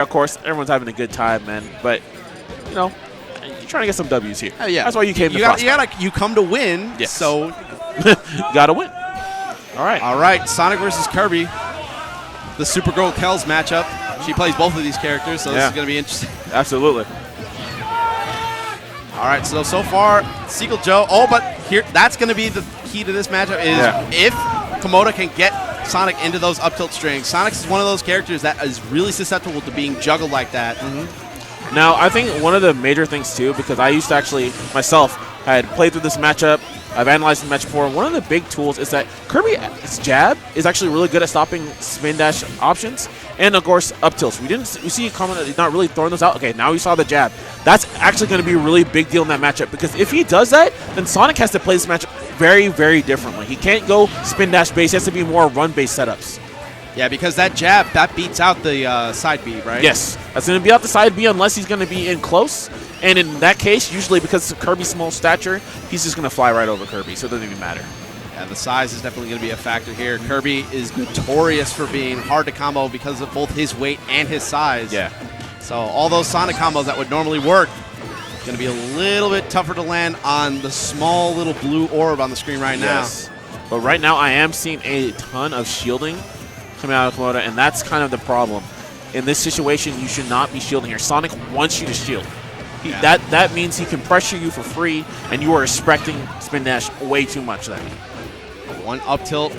Of course, everyone's having a good time, man. But, you know, you're trying to get some W's here. Yeah. That's why you came to Frostbite. You come to win, yes. so. You got to win. All right. All right, Sonic versus Kirby. The Supergirl Kells matchup. She plays both of these characters, so this is going to be interesting. Absolutely. All right, so far, Seagull Joe. Oh, but here, that's going to be the key to this matchup is if Komota can get Sonic into those up tilt strings. Sonic is one of those characters that is really susceptible to being juggled like that. Now, I think one of the major things, too, because I used to actually, myself, I had played through this matchup. I've analyzed the match before. One of the big tools is that Kirby's jab is actually really good at stopping spin dash options and, of course, up tilts. We see a comment that he's not really throwing those out. Okay, now we saw the jab. That's actually going to be a really big deal in that matchup because if he does that, then Sonic has to play this matchup very, very differently. He can't go spin dash base. He has to be more run-based setups. Yeah, because that jab, that beats out the side B, right? Yes. That's going to be out the side B unless he's going to be in close. And in that case, usually because of Kirby's small stature, he's just going to fly right over Kirby, so it doesn't even matter. Yeah, the size is definitely going to be a factor here. Kirby is notorious for being hard to combo because of both his weight and his size. Yeah. So all those Sonic combos that would normally work, going to be a little bit tougher to land on the small little blue orb on the screen right now. Yes. But right now, I am seeing a ton of shielding coming out of Komota, and that's kind of the problem. In this situation, you should not be shielding here. Sonic wants you to shield. That means he can pressure you for free, and you are expecting spin dash way too much then. One up tilt.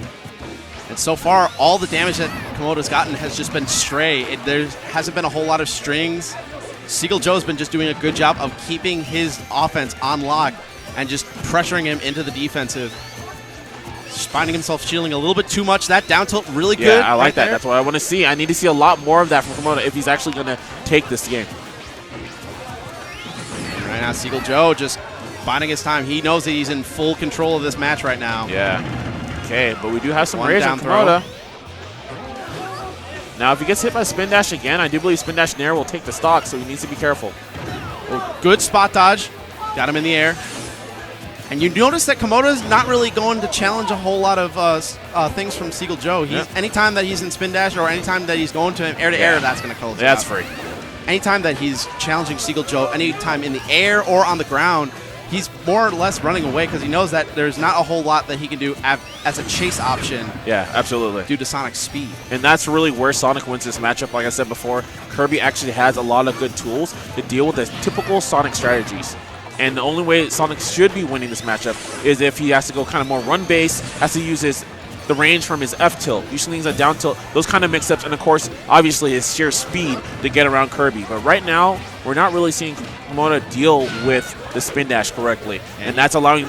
And so far, all the damage that Komota's gotten has just been stray. There hasn't been a whole lot of strings. Seagull Joe's been just doing a good job of keeping his offense on lock and just pressuring him into the defensive. Just finding himself shielding a little bit too much. That down tilt really good. Yeah, I like that. That's what I want to see. I need to see a lot more of that from Komota if he's actually going to take this game. And right now, Seagull Joe just biding his time. He knows that he's in full control of this match right now. Yeah. Okay, but we do have some One raise down on Komota. Now, if he gets hit by spin dash again, I do believe spin dash Nair will take the stock, so he needs to be careful. Oh, good spot dodge. Got him in the air. And you notice that Komota's not really going to challenge a whole lot of things from Seagull Joe. Anytime that he's in spin dash or anytime that he's going to him air to air, that's going to close. That's free. Anytime that he's challenging Seagull Joe, anytime in the air or on the ground, he's more or less running away because he knows that there's not a whole lot that he can do as a chase option. Yeah, absolutely. Due to Sonic's speed. And that's really where Sonic wins this matchup. Like I said before, Kirby actually has a lot of good tools to deal with the typical Sonic strategies. And the only way Sonic should be winning this matchup is if he has to go kind of more run base, has to use the range from his F tilt, usually he's a down tilt, those kind of mix-ups, and of course, obviously his sheer speed to get around Kirby. But right now, we're not really seeing Komota deal with the spin dash correctly, and that's allowing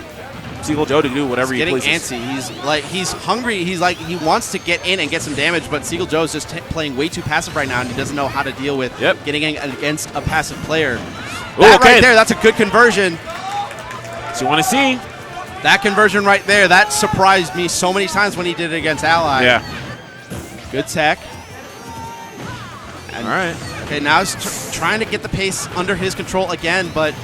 Seagull Joe to do whatever he pleases. He's getting antsy. He's hungry. He wants to get in and get some damage, but Seagull Joe's just playing way too passive right now, and he doesn't know how to deal with getting in against a passive player. Right there, that's a good conversion. So you want to see that conversion right there? That surprised me so many times when he did it against Ally. Yeah. Good tech. All right. Okay, now he's trying to get the pace under his control again, but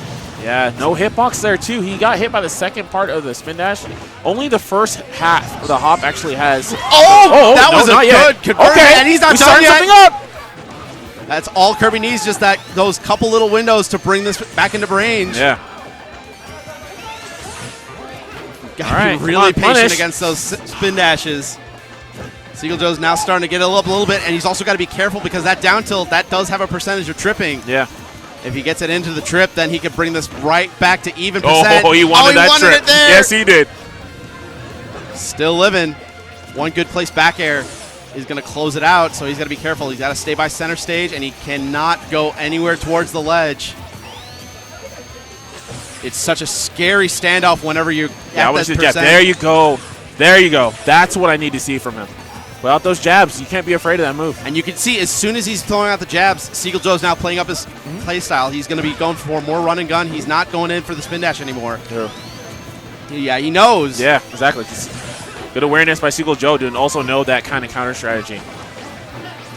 yeah, no hitbox there too. He got hit by the second part of the spin dash. Only the first half of the hop actually has. That was a good conversion. Okay, and he's not done starting yet. something up. That's all Kirby needs, just those couple little windows to bring this back into range. Yeah. Got to be really patient against those spin dashes. Seagull Joe's now starting to get it up a little bit, and he's also got to be careful because that down tilt, that does have a percentage of tripping. Yeah. If he gets it into the trip, then he can bring this right back to even percent. Oh, he wanted that trip. It there. Yes, he did. Still living. One good place back air is going to close it out, so he's got to be careful. He's got to stay by center stage, and he cannot go anywhere towards the ledge. It's such a scary standoff whenever you're at that percent. There you go. There you go. That's what I need to see from him. Without those jabs, you can't be afraid of that move. And you can see as soon as he's throwing out the jabs, Seagull Joe's now playing up his play style. He's going to be going for more run and gun. He's not going in for the spin dash anymore. True. Yeah, he knows. Yeah, exactly. Good awareness by Seagull Joe to also know that kind of counter strategy.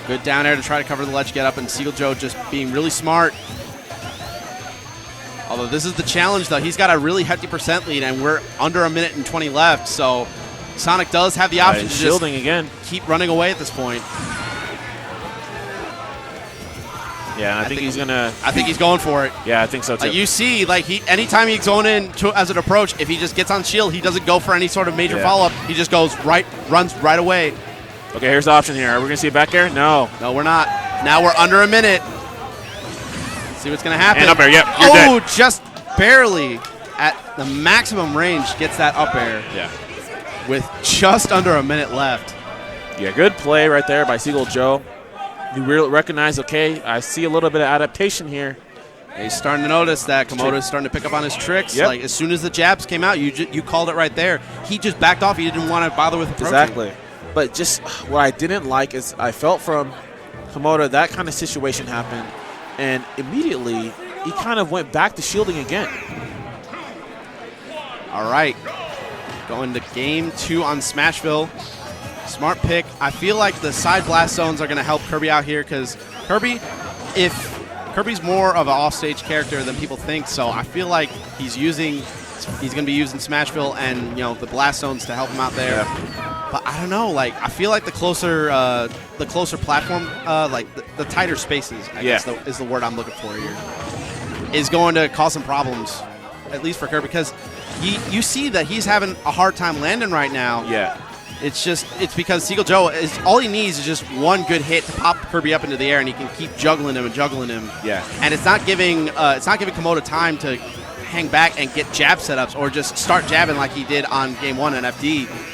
Good down air to try to cover the ledge get up, and Seagull Joe just being really smart. Although this is the challenge, though. He's got a really hefty percent lead, and we're under 1 minute and 20 left, so Sonic does have the option to shielding again. Keep running away at this point. Yeah, and I think he's gonna. I think he's going for it. Yeah, I think so too. Like you see, like anytime he's going in as an approach, if he just gets on shield, he doesn't go for any sort of major follow-up. He just runs right away. Okay, here's the option here. Are we gonna see a back air? No. No, we're not. Now we're under a minute. See what's gonna happen. And up air. Yep. You're oh, dead. Just barely at the maximum range gets that up air. Yeah. With just under a minute left. Yeah, good play right there by Seagull Joe. You really recognize, okay, I see a little bit of adaptation here. He's starting to notice that Komota is starting to pick up on his tricks. Yep. Like as soon as the jabs came out, you called it right there. He just backed off. He didn't want to bother with approaching. Exactly. But just what I didn't like is I felt from Komota that kind of situation happened, and immediately he kind of went back to shielding again. All right. Going to game 2 on Smashville. Smart pick. I feel like the side blast zones are going to help Kirby out here because Kirby's more of an offstage character than people think, so I feel like he's going to be using Smashville and the blast zones to help him out there. Yeah. But I don't know, like I feel like the closer platform, like the tighter spaces, I guess is the word I'm looking for here, is going to cause some problems, at least for Kirby, because you see that he's having a hard time landing right now. Yeah. It's because Seagull Joe all he needs is just one good hit to pop Kirby up into the air, and he can keep juggling him. Yeah. And it's not giving Komota time to hang back and get jab setups or just start jabbing like he did on game 1 in FD.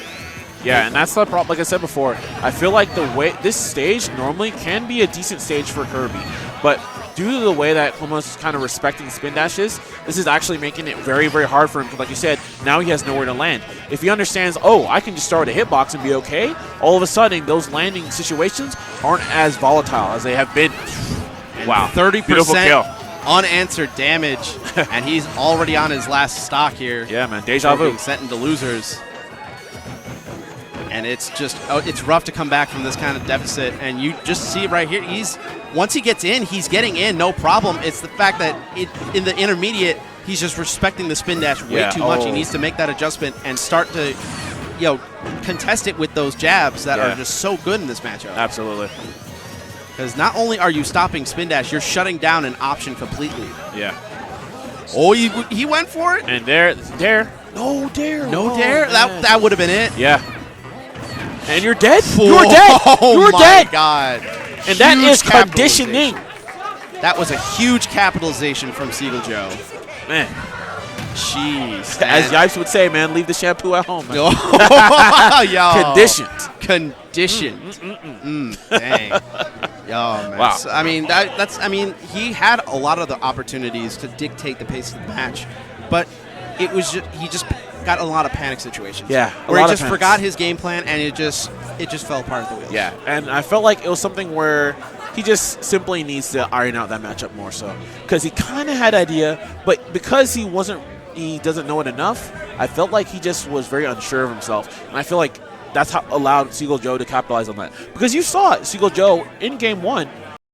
Yeah, and that's the problem. Like I said before, I feel like the way this stage normally can be a decent stage for Kirby, but due to the way that Komota's kind of respecting spin dashes, this is actually making it very, very hard for him. Because like you said, now he has nowhere to land. If he understands, oh, I can just start a hitbox and be okay, all of a sudden those landing situations aren't as volatile as they have been. Wow, 30% unanswered damage, and he's already on his last stock here. Yeah, man, deja vu. Being sent into losers. And it's just, it's rough to come back from this kind of deficit. And you just see it right here. Once he gets in, he's getting in, no problem. It's the fact that in the intermediate, he's just respecting the spin dash way too much. He needs to make that adjustment and start to, contest it with those jabs that are just so good in this matchup. Absolutely. Because not only are you stopping spin dash, you're shutting down an option completely. Yeah. Oh, he went for it? And there. No dare. No dare? That would have been it. Yeah. And you're dead? You're dead! You're dead! Oh my God. And that is conditioning. That was a huge capitalization from Seagull Joe. Man. Jeez. As Yipes would say, man, leave the shampoo at home. Man. Conditioned. Dang. Yo, man. Wow. So, I mean, he had a lot of the opportunities to dictate the pace of the match, but it was he just got a lot of panic situations. Yeah. Where he just forgot his game plan, and it just fell apart at the wheels. Yeah. And I felt like it was something where he just simply needs to iron out that matchup more so. Because he kind of had idea, but because he doesn't know it enough, I felt like he just was very unsure of himself. And I feel like that's how allowed Seagull Joe to capitalize on that. Because you saw it, Seagull Joe in game 1,